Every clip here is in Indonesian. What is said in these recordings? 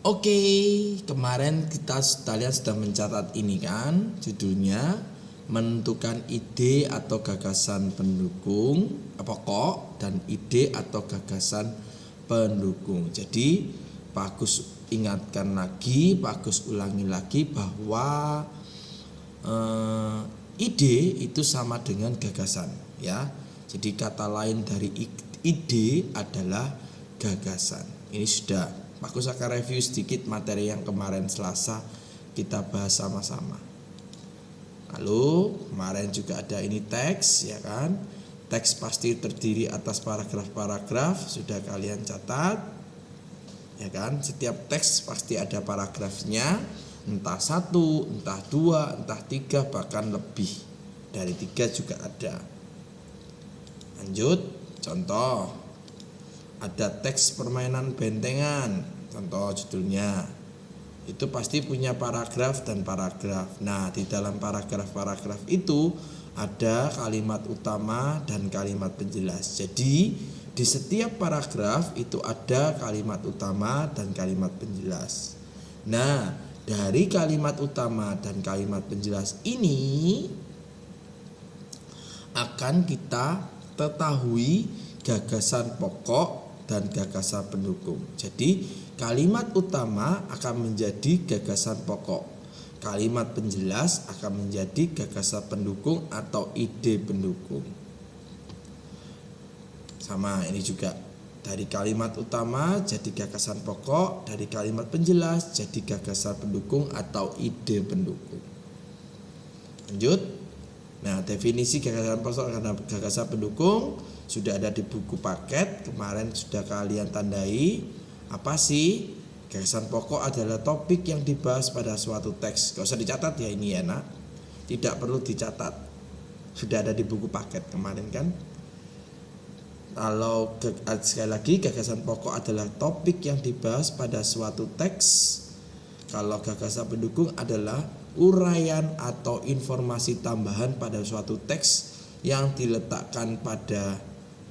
Oke, kemarin kalian sudah mencatat ini kan, judulnya menentukan ide atau gagasan pendukung pokok dan ide atau gagasan pendukung. Jadi Pak Agus ingatkan lagi, Pak Agus ulangi lagi bahwa ide itu sama dengan gagasan, ya. Jadi kata lain dari ide adalah gagasan. Ini sudah Pak Agus akan review sedikit materi yang kemarin Selasa kita bahas sama-sama. Lalu kemarin juga ada ini teks, ya kan. Teks pasti terdiri atas paragraf-paragraf, sudah kalian catat, ya kan. Setiap teks pasti ada paragrafnya, entah 1, entah 2, entah 3, bahkan lebih dari 3 juga ada. Lanjut, contoh. Ada teks permainan bentengan, contoh judulnya. Itu pasti punya paragraf dan paragraf. Nah, di dalam paragraf-paragraf itu ada kalimat utama dan kalimat penjelas. Jadi, di setiap paragraf itu ada kalimat utama dan kalimat penjelas. Nah, dari kalimat utama dan kalimat penjelas ini akan kita ketahui gagasan pokok dan gagasan pendukung. Jadi kalimat utama akan menjadi gagasan pokok, kalimat penjelas akan menjadi gagasan pendukung atau ide pendukung. Sama ini juga, dari kalimat utama jadi gagasan pokok, dari kalimat penjelas jadi gagasan pendukung atau ide pendukung. Lanjut. Nah, definisi gagasan pokok dan gagasan pendukung sudah ada di buku paket, kemarin sudah kalian tandai. Apa sih? Gagasan pokok adalah topik yang dibahas pada suatu teks. Gak usah dicatat ya ini ya nak, tidak perlu dicatat, sudah ada di buku paket kemarin kan. Kalau sekali lagi, gagasan pokok adalah topik yang dibahas pada suatu teks. Kalau gagasan pendukung adalah uraian atau informasi tambahan pada suatu teks yang diletakkan pada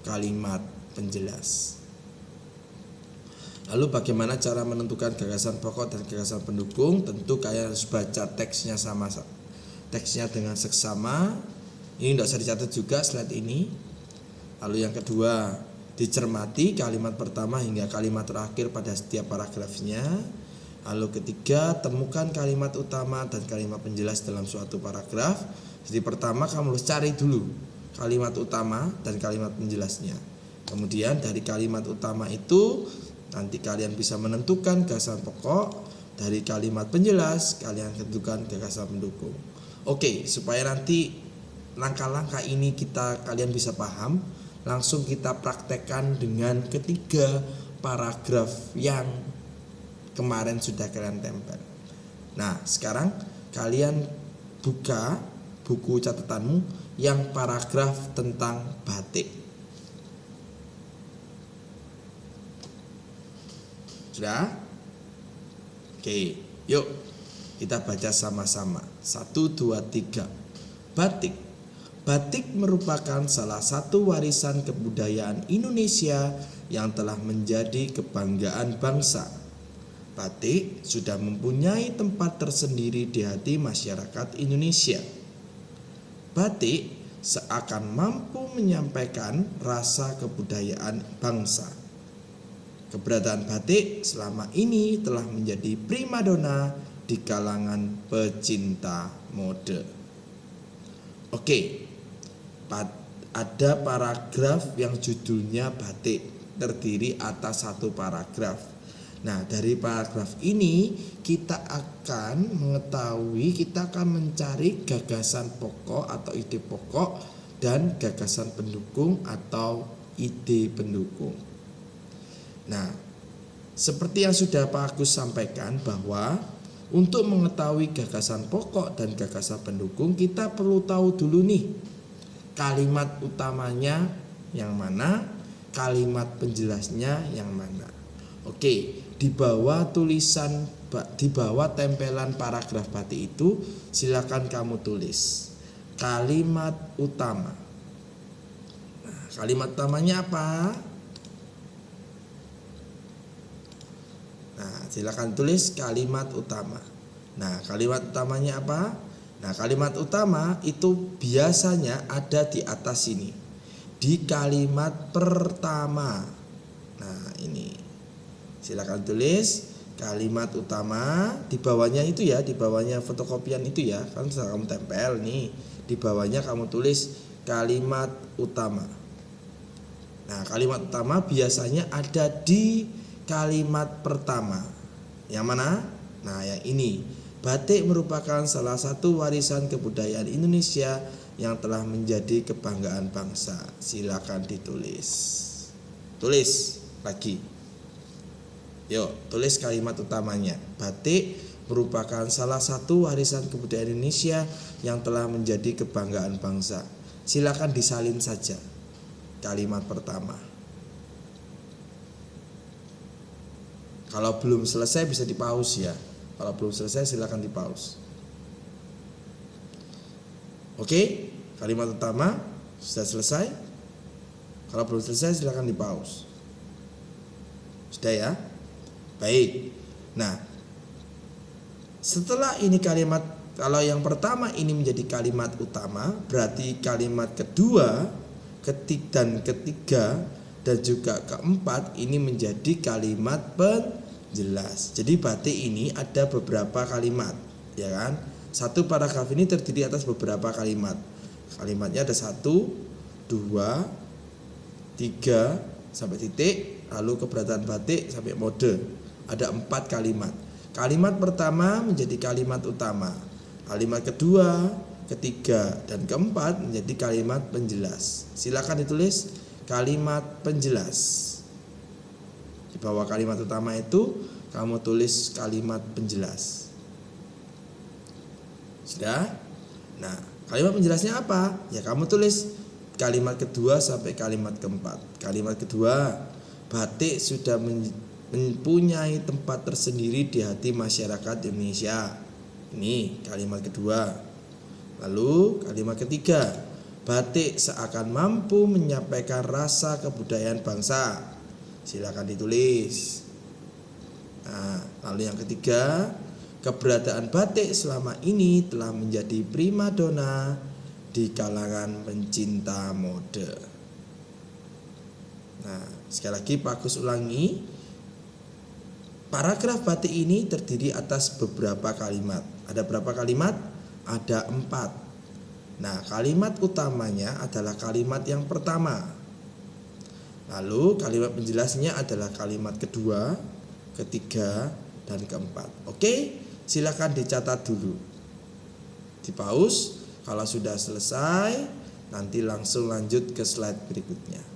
kalimat penjelas. Lalu bagaimana cara menentukan gagasan pokok dan gagasan pendukung? Tentu kalian harus baca teksnya teksnya dengan seksama. Ini tidak usah dicatat juga slide ini. Lalu yang kedua, dicermati kalimat pertama hingga kalimat terakhir pada setiap paragrafnya. Lalu ketiga, temukan kalimat utama dan kalimat penjelas dalam suatu paragraf. Jadi pertama kamu harus cari dulu kalimat utama dan kalimat penjelasnya. Kemudian dari kalimat utama itu nanti kalian bisa menentukan gagasan pokok. Dari kalimat penjelas kalian tentukan gagasan pendukung. Oke, supaya nanti langkah-langkah ini kalian bisa paham, langsung kita praktekkan dengan ketiga paragraf yang kemarin sudah kalian tempel. Nah, sekarang kalian buka buku catatanmu yang paragraf tentang batik. Sudah? Oke, yuk kita baca sama-sama. 1, 2, 3. Batik. Batik merupakan salah satu warisan kebudayaan Indonesia yang telah menjadi kebanggaan bangsa. Batik sudah mempunyai tempat tersendiri di hati masyarakat Indonesia. Batik seakan mampu menyampaikan rasa kebudayaan bangsa. Keberadaan batik selama ini telah menjadi primadona di kalangan pecinta mode. Oke, ada paragraf yang judulnya batik, terdiri atas satu paragraf. Nah, dari paragraf ini kita akan mengetahui, kita akan mencari gagasan pokok atau ide pokok dan gagasan pendukung atau ide pendukung. Nah, seperti yang sudah Pak Agus sampaikan bahwa untuk mengetahui gagasan pokok dan gagasan pendukung kita perlu tahu dulu nih kalimat utamanya yang mana, kalimat penjelasnya yang mana. Oke, di bawah tempelan paragraf batik itu silakan kamu tulis kalimat utama. Nah, kalimat utamanya apa? Nah, silakan tulis kalimat utama. Nah, kalimat utamanya apa? Nah, kalimat utama itu biasanya ada di atas sini, di kalimat pertama. Nah, ini silakan tulis kalimat utama, di bawahnya itu ya, di bawahnya fotokopian itu ya, kan sudah kamu tempel nih. Di bawahnya kamu tulis kalimat utama. Nah, kalimat utama biasanya ada di kalimat pertama. Yang mana? Nah, yang ini. Batik merupakan salah satu warisan kebudayaan Indonesia yang telah menjadi kebanggaan bangsa. Silakan ditulis. Tulis lagi. Yuk, tulis kalimat utamanya. Batik merupakan salah satu warisan kebudayaan Indonesia yang telah menjadi kebanggaan bangsa. Silakan disalin saja kalimat pertama. Kalau belum selesai bisa di-pause ya. Kalau belum selesai silakan di-pause. Oke, kalimat utama sudah selesai. Kalau belum selesai silakan di-pause. Sudah ya? Baik. Nah, setelah ini kalimat, kalau yang pertama ini menjadi kalimat utama, berarti kalimat kedua, dan ketiga dan juga keempat ini menjadi kalimat penjelas. Jadi batik ini ada beberapa kalimat, ya kan? Satu paragraf ini terdiri atas beberapa kalimat. Kalimatnya ada 1, 2, 3 sampai titik, lalu keberadaan batik sampai mode. Ada 4 kalimat. Kalimat pertama menjadi kalimat utama. Kalimat kedua, ketiga, dan keempat menjadi kalimat penjelas. Silakan ditulis kalimat penjelas. Di bawah kalimat utama itu kamu tulis kalimat penjelas. Sudah? Nah, kalimat penjelasnya apa? Ya kamu tulis kalimat kedua sampai kalimat keempat. Kalimat kedua, batik sudah mempunyai tempat tersendiri di hati masyarakat Indonesia. Ini kalimat kedua. Lalu kalimat ketiga, batik seakan mampu menyampaikan rasa kebudayaan bangsa. Silakan ditulis. Nah, lalu yang ketiga, keberadaan batik selama ini telah menjadi primadona di kalangan pencinta mode. Nah, sekali lagi Pak Agus ulangi. Paragraf batik ini terdiri atas beberapa kalimat. Ada berapa kalimat? Ada 4. Nah, kalimat utamanya adalah kalimat yang pertama. Lalu kalimat penjelasnya adalah kalimat kedua, ketiga, dan keempat. Oke, silakan dicatat dulu. Di pause. Kalau sudah selesai, nanti langsung lanjut ke slide berikutnya.